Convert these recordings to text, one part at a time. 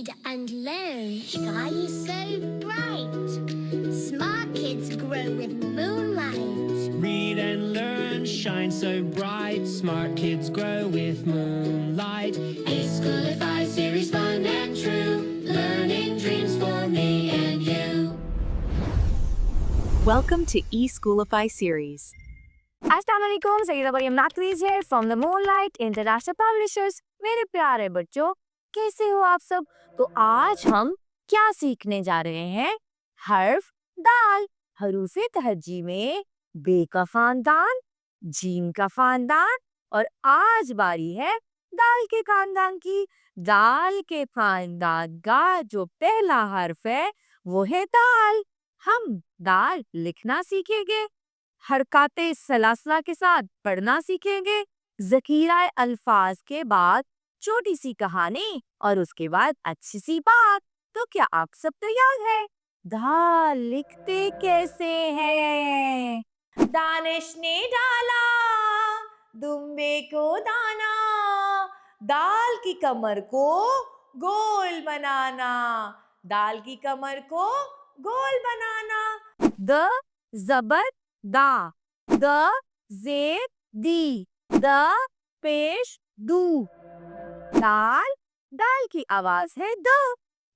read and learn. Sky is so bright. Smart kids grow with moonlight. Read and learn, shine so bright. Smart kids grow with moonlight. E-Schoolify series, fun and true. Learning dreams for me and you. Welcome to E-Schoolify series. अस्सलामुअलैकुम, Saeeda Maryam नकवीज here from the Moonlight International Publishers। मेरे प्यारे बच्चों, कैसे हो आप सब? तो आज हम क्या सीखने जा रहे हैं? हर्फ दाल। हरूफे तहज्जी में बे का खानदान, जीम का खानदान और आज बारी है दाल के खानदान की। दाल के खानदान का जो पहला हर्फ है वो है दाल। हम दाल लिखना सीखेंगे, हरकाते सलासला के साथ पढ़ना सीखेंगे, ज़खीरा अल्फाज के बाद छोटी सी कहानी और उसके बाद अच्छी सी बात। तो क्या आप सब तैयार हैं? दाल लिखते कैसे हैं? दानिश ने डाला दुम्बे को दाना, दाल की कमर को गोल बनाना, दाल की कमर को गोल बनाना। द ज़बर दा, द ज़ेर दी, द पेश दू। दाल, दाल की आवाज है द।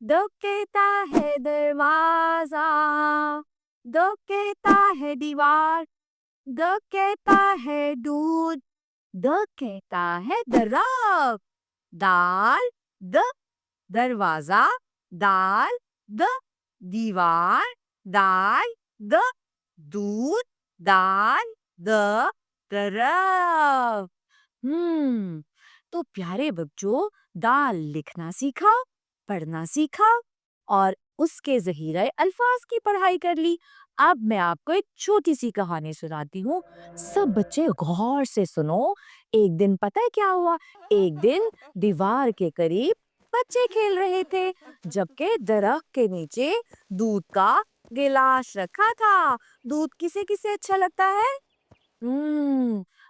द कहता है दरवाजा, द कहता है दीवार, द कहता है दूध, द कहता है दरख्त। दाल, द, दरवाजा, दाल, द, दीवार, दाल, द, दूध, दाल, द, दरख्त। तो प्यारे बच्चों, दाल लिखना सीखा, पढ़ना सीखा और उसके ज़हीरे अल्फाज की पढ़ाई कर ली। अब मैं आपको एक छोटी सी कहानी सुनाती हूँ। सब बच्चे गौर से सुनो। एक दिन पता है क्या हुआ? एक दिन दीवार के करीब बच्चे खेल रहे थे, जबकि दरख्त के नीचे दूध का गिलास रखा था। दूध किसे किसे अच्छा लगता है?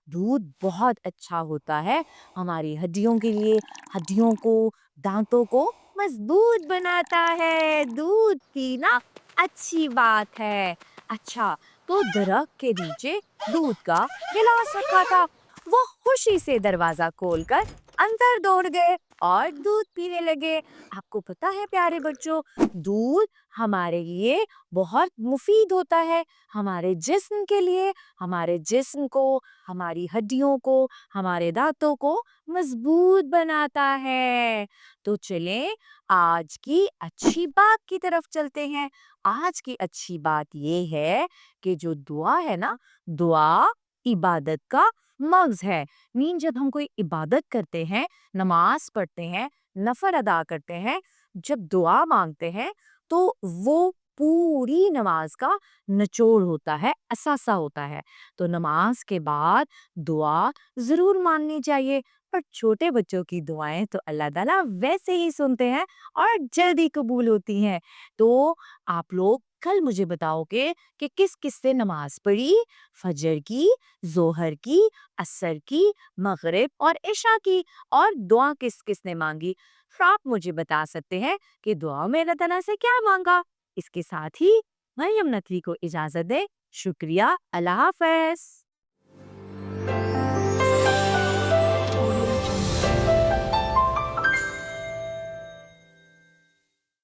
दूध बहुत अच्छा होता है हमारी हड्डियों के लिए। हड्डियों को, दांतों को मजबूत बनाता है। दूध पीना अच्छी बात है। अच्छा, तो दरख्त के नीचे दूध का गिलास रखा था। वो खुशी से दरवाजा खोलकर अंदर दौड़ गए और दूध पीने लगे। आपको पता है प्यारे बच्चों, दूध हमारे लिए बहुत मुफीद होता है। हमारे जिस्म के लिए, हमारे जिस्म को, हमारी हड्डियों को, हमारे दांतों को मजबूत बनाता है। तो चलें आज की अच्छी बात की तरफ चलते हैं। आज की अच्छी बात ये है कि जो दुआ है ना, दुआ इबादत का मग्ज़ है। जब हम कोई इबादत करते हैं, नमाज पढ़ते हैं, नफल अदा करते हैं, जब दुआ मांगते हैं तो वो पूरी नमाज का निचोड़ होता है, असासा होता है। तो नमाज के बाद दुआ जरूर माननी चाहिए। पर छोटे बच्चों की दुआएं तो अल्लाह ताला वैसे ही सुनते हैं और जल्दी कबूल होती हैं। तो आप लोग कल मुझे बताओगे कि किस किस से नमाज पढ़ी? फजर की, जोहर की, असर की, मगरिब और इशा की, और दुआ किस किस ने मांगी। फिर आप मुझे बता सकते हैं कि दुआ में अल्लाह ताला से क्या मांगा। इसके साथ ही मरियम नकवी को इजाजत दे। शुक्रिया, अल्लाह हाफ़िज़।